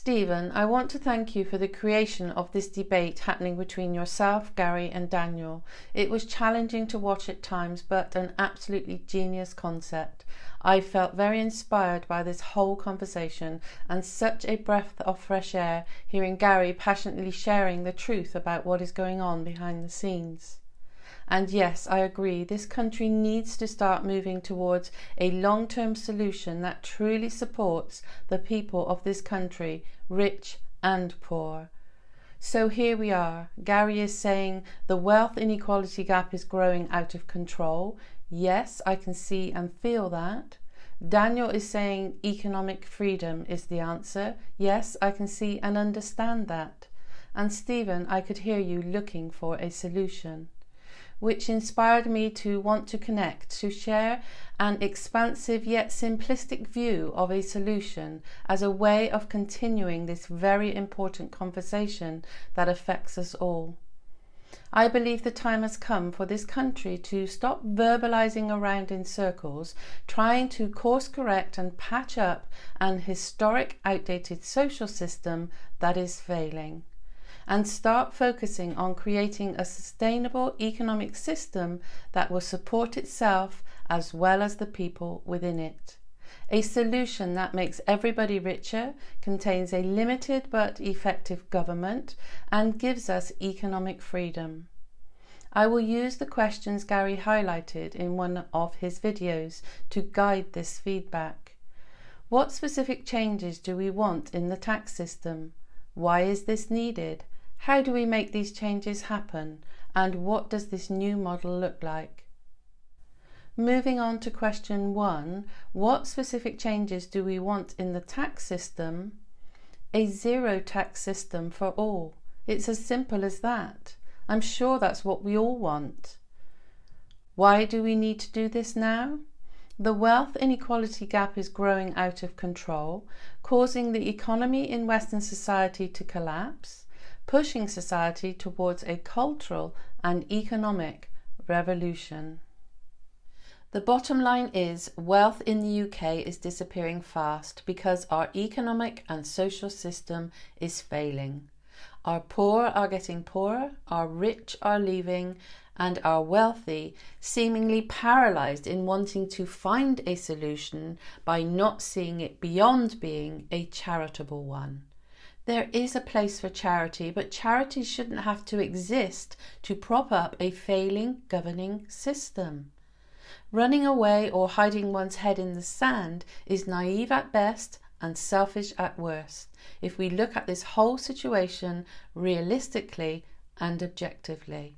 Stephen, I want to thank you for the creation of this debate happening between yourself, Gary and Daniel. It was challenging to watch at times, but an absolutely genius concept. I felt very inspired by this whole conversation and such a breath of fresh air hearing Gary passionately sharing the truth about what is going on behind the scenes. And yes, I agree, this country needs to start moving towards a long-term solution that truly supports the people of this country, rich and poor. So here we are. Gary is saying the wealth inequality gap is growing out of control. Yes, I can see and feel that. Daniel is saying economic freedom is the answer. Yes, I can see and understand that. And Stephen, I could hear you looking for a solution, which inspired me to want to connect, to share an expansive yet simplistic view of a solution as a way of continuing this very important conversation that affects us all. I believe the time has come for this country to stop verbalizing around in circles, trying to course correct and patch up an historic, outdated social system that is failing, and start focusing on creating a sustainable economic system that will support itself as well as the people within it. A solution that makes everybody richer, contains a limited but effective government, and gives us economic freedom. I will use the questions Gary highlighted in one of his videos to guide this feedback. What specific changes do we want in the tax system? Why is this needed? How do we make these changes happen? And what does this new model look like? Moving on to question 1, what specific changes do we want in the tax system? A zero tax system for all. It's as simple as that. I'm sure that's what we all want. Why do we need to do this now? The wealth inequality gap is growing out of control, causing the economy in Western society to collapse, pushing society towards a cultural and economic revolution. The bottom line is wealth in the UK is disappearing fast because our economic and social system is failing. Our poor are getting poorer, our rich are leaving, and our wealthy seemingly paralysed in wanting to find a solution by not seeing it beyond being a charitable one. There is a place for charity, but charity shouldn't have to exist to prop up a failing governing system. Running away or hiding one's head in the sand is naive at best and selfish at worst, if we look at this whole situation realistically and objectively.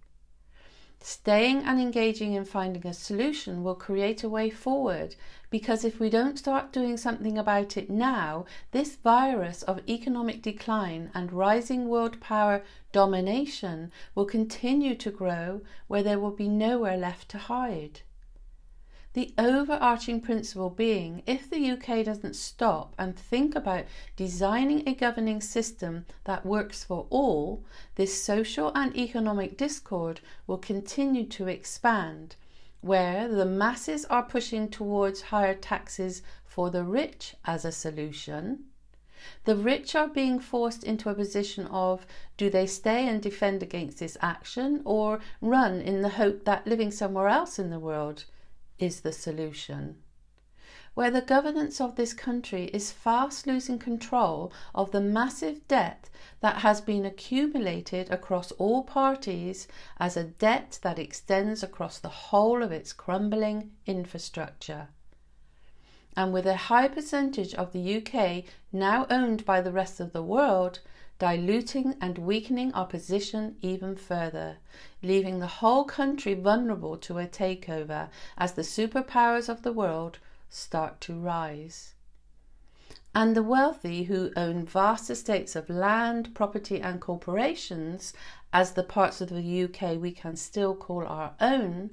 Staying and engaging in finding a solution will create a way forward, because if we don't start doing something about it now, this virus of economic decline and rising world power domination will continue to grow where there will be nowhere left to hide. The overarching principle being, if the UK doesn't stop and think about designing a governing system that works for all, this social and economic discord will continue to expand, where the masses are pushing towards higher taxes for the rich as a solution. The rich are being forced into a position of, do they stay and defend against this action, or run in the hope that living somewhere else in the world is the solution? Where the governance of this country is fast losing control of the massive debt that has been accumulated across all parties as a debt that extends across the whole of its crumbling infrastructure. And with a high percentage of the UK now owned by the rest of the world, diluting and weakening our position even further, leaving the whole country vulnerable to a takeover as the superpowers of the world start to rise. And the wealthy, who own vast estates of land, property and corporations, as the parts of the UK we can still call our own,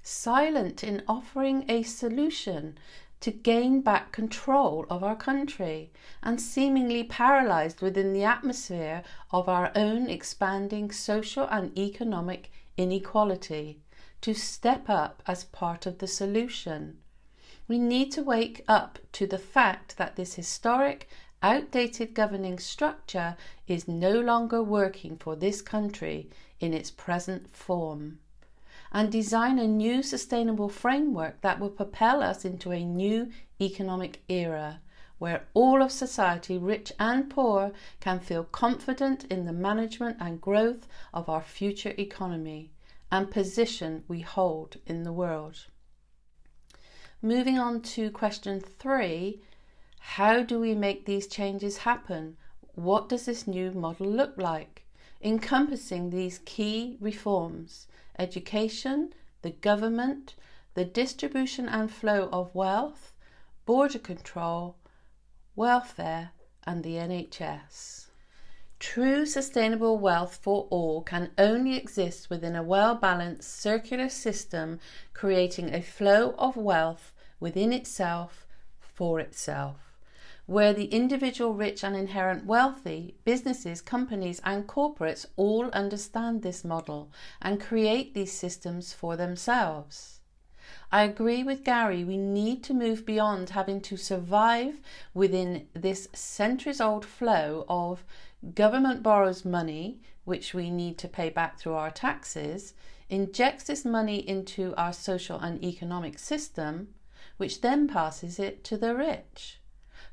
silent in offering a solution to gain back control of our country, and seemingly paralysed within the atmosphere of our own expanding social and economic inequality, to step up as part of the solution. We need to wake up to the fact that this historic Outdated governing structure is no longer working for this country in its present form, and design a new sustainable framework that will propel us into a new economic era where all of society, rich and poor, can feel confident in the management and growth of our future economy and position we hold in the world. Moving on to question 3, how do we make these changes happen? What does this new model look like? Encompassing these key reforms: education, the government, the distribution and flow of wealth, border control, welfare, and the NHS. True sustainable wealth for all can only exist within a well-balanced circular system, creating a flow of wealth within itself for itself, where the individual rich and inherent wealthy, businesses, companies and corporates all understand this model and create these systems for themselves. I agree with Gary, we need to move beyond having to survive within this centuries-old flow of government borrows money, which we need to pay back through our taxes, injects this money into our social and economic system, which then passes it to the rich.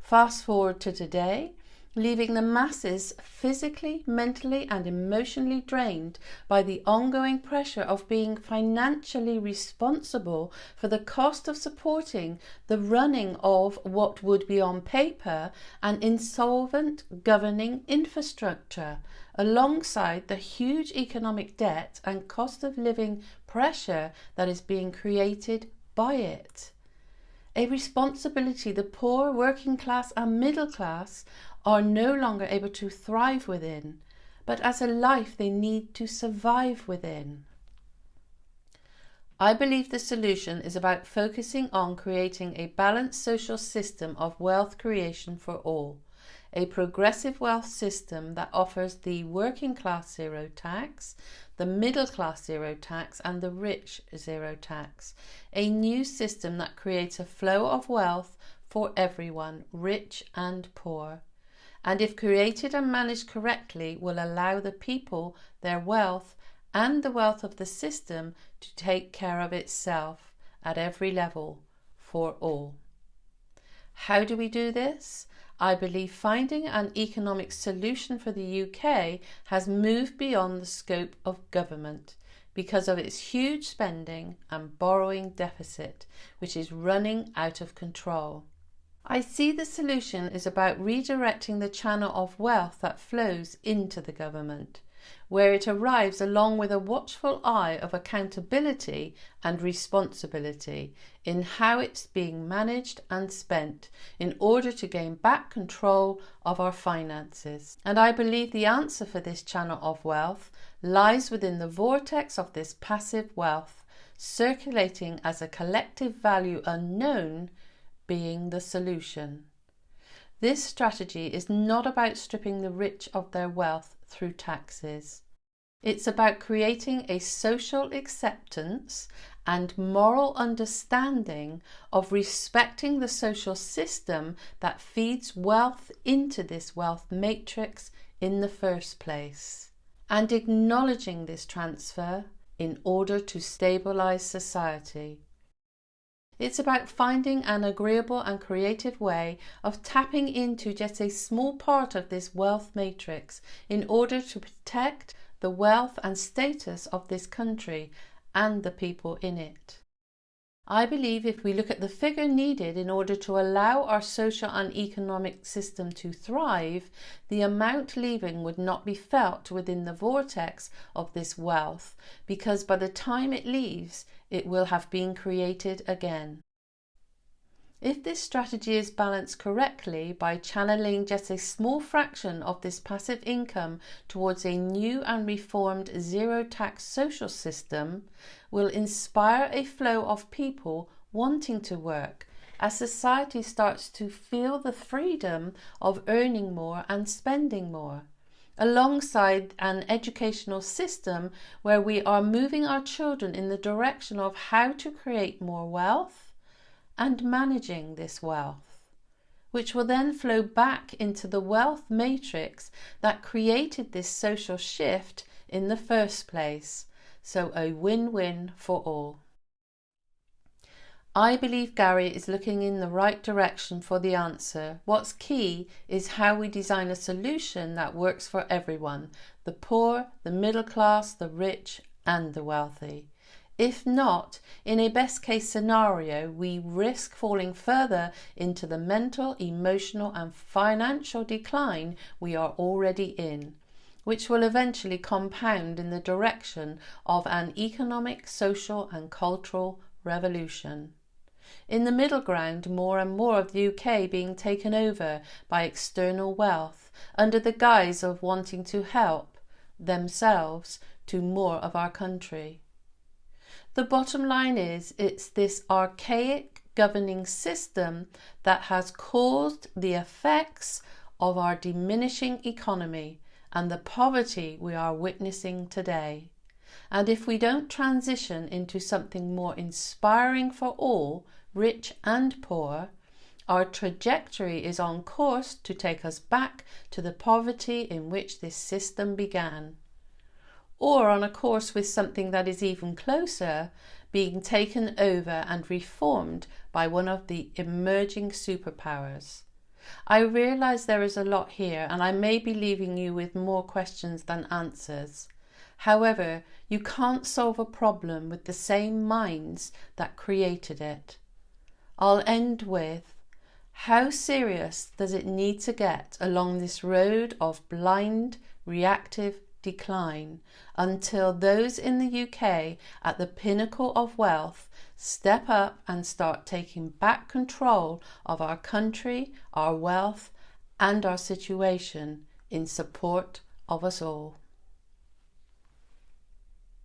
Fast forward to today, leaving the masses physically, mentally and emotionally drained by the ongoing pressure of being financially responsible for the cost of supporting the running of what would be on paper an insolvent governing infrastructure, alongside the huge economic debt and cost of living pressure that is being created by it. A responsibility the poor, working class and middle class are no longer able to thrive within, but as a life they need to survive within. I believe the solution is about focusing on creating a balanced social system of wealth creation for all, a progressive wealth system that offers the working class zero tax, the middle class zero tax and the rich zero tax, a new system that creates a flow of wealth for everyone, rich and poor, and if created and managed correctly will allow the people their wealth and the wealth of the system to take care of itself at every level for all. How do we do this? I believe finding an economic solution for the UK has moved beyond the scope of government because of its huge spending and borrowing deficit, which is running out of control. I see the solution is about redirecting the channel of wealth that flows into the government, where it arrives along with a watchful eye of accountability and responsibility in how it's being managed and spent in order to gain back control of our finances. And I believe the answer for this channel of wealth lies within the vortex of this passive wealth, circulating as a collective value unknown, being the solution. This strategy is not about stripping the rich of their wealth through taxes. It's about creating a social acceptance and moral understanding of respecting the social system that feeds wealth into this wealth matrix in the first place, and acknowledging this transfer in order to stabilize society. It's about finding an agreeable and creative way of tapping into just a small part of this wealth matrix in order to protect the wealth and status of this country and the people in it. I believe if we look at the figure needed in order to allow our social and economic system to thrive, the amount leaving would not be felt within the vortex of this wealth, because by the time it leaves, it will have been created again. If this strategy is balanced correctly by channeling just a small fraction of this passive income towards a new and reformed zero-tax social system, will inspire a flow of people wanting to work as society starts to feel the freedom of earning more and spending more, alongside an educational system where we are moving our children in the direction of how to create more wealth and managing this wealth, which will then flow back into the wealth matrix that created this social shift in the first place. So a win-win for all. I believe Gary is looking in the right direction for the answer. What's key is how we design a solution that works for everyone, the poor, the middle class, the rich and the wealthy. If not, in a best case scenario, we risk falling further into the mental, emotional and financial decline we are already in, which will eventually compound in the direction of an economic, social and cultural revolution. In the middle ground, more and more of the UK being taken over by external wealth under the guise of wanting to help themselves to more of our country. The bottom line is, it's this archaic governing system that has caused the effects of our diminishing economy and the poverty we are witnessing today. And if we don't transition into something more inspiring for all, rich and poor, our trajectory is on course to take us back to the poverty in which this system began. Or on a course with something that is even closer, being taken over and reformed by one of the emerging superpowers. I realise there is a lot here and I may be leaving you with more questions than answers. However, you can't solve a problem with the same minds that created it. I'll end with, how serious does it need to get along this road of blind, reactive decline until those in the UK at the pinnacle of wealth step up and start taking back control of our country, our wealth and our situation in support of us all?